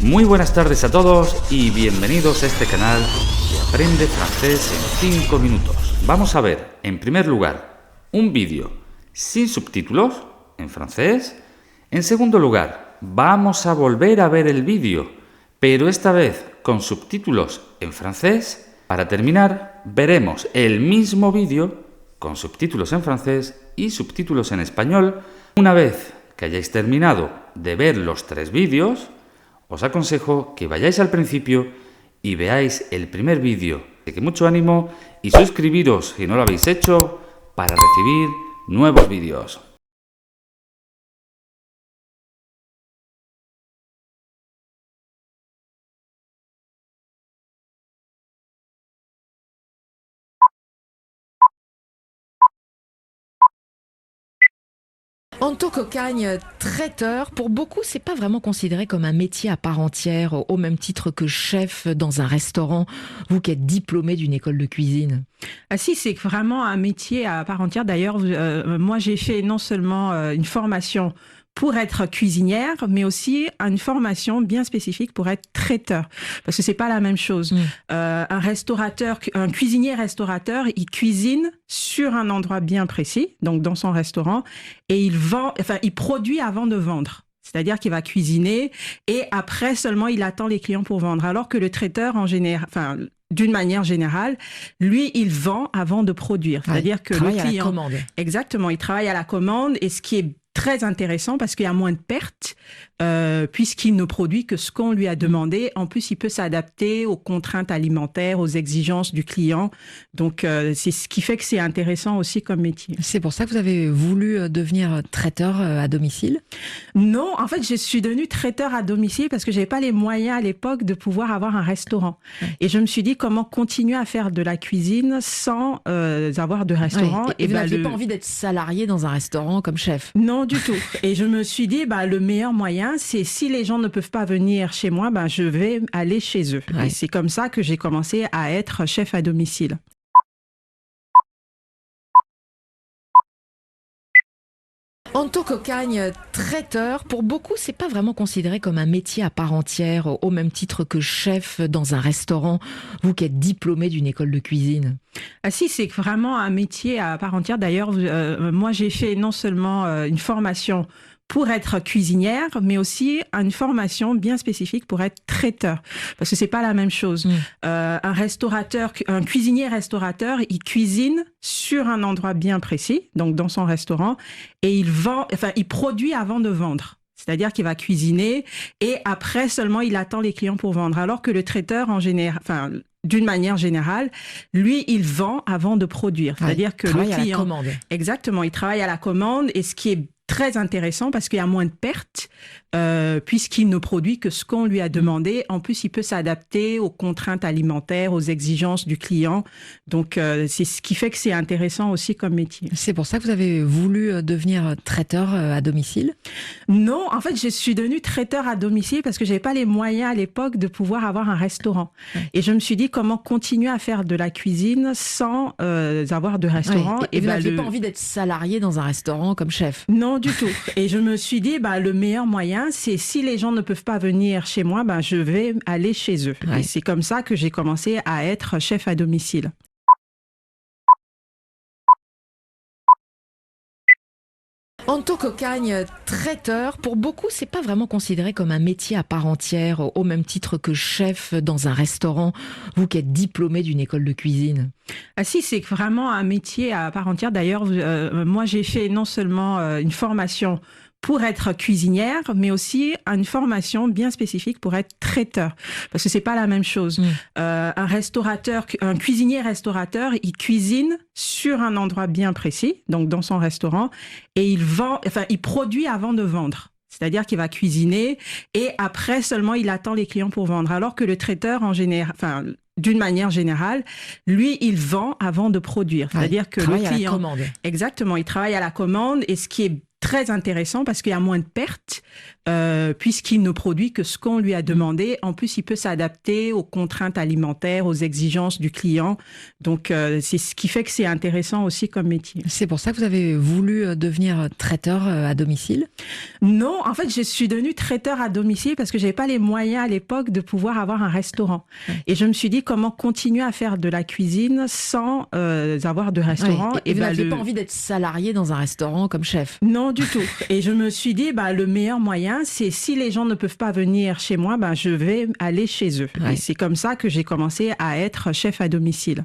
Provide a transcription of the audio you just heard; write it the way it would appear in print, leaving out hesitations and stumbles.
Muy buenas tardes a todos y bienvenidos a este canal que aprende francés en 5 minutos. Vamos a ver, en primer lugar, un vídeo sin subtítulos en francés. En segundo lugar, vamos a volver a ver el vídeo, pero esta vez con subtítulos en francés. Para terminar, veremos el mismo vídeo con subtítulos en francés y subtítulos en español. Una vez que hayáis terminado de ver los 3 vídeos, os aconsejo que vayáis al principio y veáis el primer vídeo. Así que mucho ánimo y suscribiros si no lo habéis hecho para recibir nuevos vídeos. Anto Cocagne, traiteur, pour beaucoup, c'est pas vraiment considéré comme un métier à part entière, au même titre que chef dans un restaurant, vous qui êtes diplômé d'une école de cuisine. Ah si, c'est vraiment un métier à part entière. D'ailleurs, moi, j'ai fait non seulement une formation pour être cuisinière, mais aussi une formation bien spécifique pour être traiteur. Parce que c'est pas la même chose. Un cuisinier restaurateur, il cuisine sur un endroit bien précis, donc dans son restaurant, et il produit avant de vendre. C'est-à-dire qu'il va cuisiner et après seulement il attend les clients pour vendre. Alors que le traiteur, d'une manière générale, lui, il vend avant de produire. C'est-à-dire que le client, à la commande. Exactement, il travaille à la commande et ce qui est très intéressant parce qu'il y a moins de pertes puisqu'il ne produit que ce qu'on lui a demandé. En plus, il peut s'adapter aux contraintes alimentaires, aux exigences du client. Donc, c'est ce qui fait que c'est intéressant aussi comme métier. C'est pour ça que vous avez voulu devenir traiteur à domicile? Non, en fait, je suis devenue traiteur à domicile parce que j'avais pas les moyens à l'époque de pouvoir avoir un restaurant. Ouais. Et je me suis dit comment continuer à faire de la cuisine sans avoir de restaurant. Ouais. Et vous n'aviez pas envie d'être salarié dans un restaurant comme chef? Non, du tout. Et je me suis dit, le meilleur moyen, c'est si les gens ne peuvent pas venir chez moi, je vais aller chez eux. Ouais. Et c'est comme ça que j'ai commencé à être chef à domicile. Anto Cocagne, traiteur, pour beaucoup, c'est pas vraiment considéré comme un métier à part entière, au même titre que chef dans un restaurant, vous qui êtes diplômé d'une école de cuisine. Ah si, c'est vraiment un métier à part entière. D'ailleurs, moi, j'ai fait non seulement une formation pour être cuisinière, mais aussi une formation bien spécifique pour être traiteur. Parce que c'est pas la même chose. Un cuisinier restaurateur, il cuisine sur un endroit bien précis, donc dans son restaurant, et il produit avant de vendre. C'est-à-dire qu'il va cuisiner et après seulement il attend les clients pour vendre. Alors que le traiteur, d'une manière générale, lui, il vend avant de produire. C'est-à-dire que le client, à la commande. Exactement, il travaille à la commande et ce qui est très intéressant parce qu'il y a moins de pertes puisqu'il ne produit que ce qu'on lui a demandé. En plus, il peut s'adapter aux contraintes alimentaires, aux exigences du client. Donc, c'est ce qui fait que c'est intéressant aussi comme métier. C'est pour ça que vous avez voulu devenir traiteur à domicile? Non, en fait, je suis devenue traiteur à domicile parce que j'avais pas les moyens à l'époque de pouvoir avoir un restaurant. Ouais. Et je me suis dit comment continuer à faire de la cuisine sans avoir de restaurant. Ouais. Et vous n'aviez pas envie d'être salarié dans un restaurant comme chef? Non, du tout. Et je me suis dit, le meilleur moyen, c'est si les gens ne peuvent pas venir chez moi, je vais aller chez eux. Ouais. Et c'est comme ça que j'ai commencé à être chef à domicile. Anto Cocagne, traiteur, pour beaucoup, c'est pas vraiment considéré comme un métier à part entière, au même titre que chef dans un restaurant, vous qui êtes diplômé d'une école de cuisine. Ah si, c'est vraiment un métier à part entière. D'ailleurs, moi, j'ai fait non seulement une formation pour être cuisinière, mais aussi une formation bien spécifique pour être traiteur. Parce que c'est pas la même chose. Un cuisinier restaurateur, il cuisine sur un endroit bien précis, donc dans son restaurant, et il produit avant de vendre. C'est-à-dire qu'il va cuisiner et après seulement il attend les clients pour vendre. Alors que le traiteur, d'une manière générale, lui, il vend avant de produire. C'est-à-dire que le client, à la commande. Exactement, il travaille à la commande et ce qui est très intéressant parce qu'il y a moins de pertes puisqu'il ne produit que ce qu'on lui a demandé. En plus, il peut s'adapter aux contraintes alimentaires, aux exigences du client. Donc, c'est ce qui fait que c'est intéressant aussi comme métier. C'est pour ça que vous avez voulu devenir traiteur à domicile? Non, en fait, je suis devenue traiteur à domicile parce que j'avais pas les moyens à l'époque de pouvoir avoir un restaurant. Ouais. Et je me suis dit comment continuer à faire de la cuisine sans avoir de restaurant. Ouais. Et vous n'aviez le... pas envie d'être salarié dans un restaurant comme chef? Non, du tout. Et je me suis dit, le meilleur moyen, c'est si les gens ne peuvent pas venir chez moi, je vais aller chez eux. Ouais. Et c'est comme ça que j'ai commencé à être chef à domicile.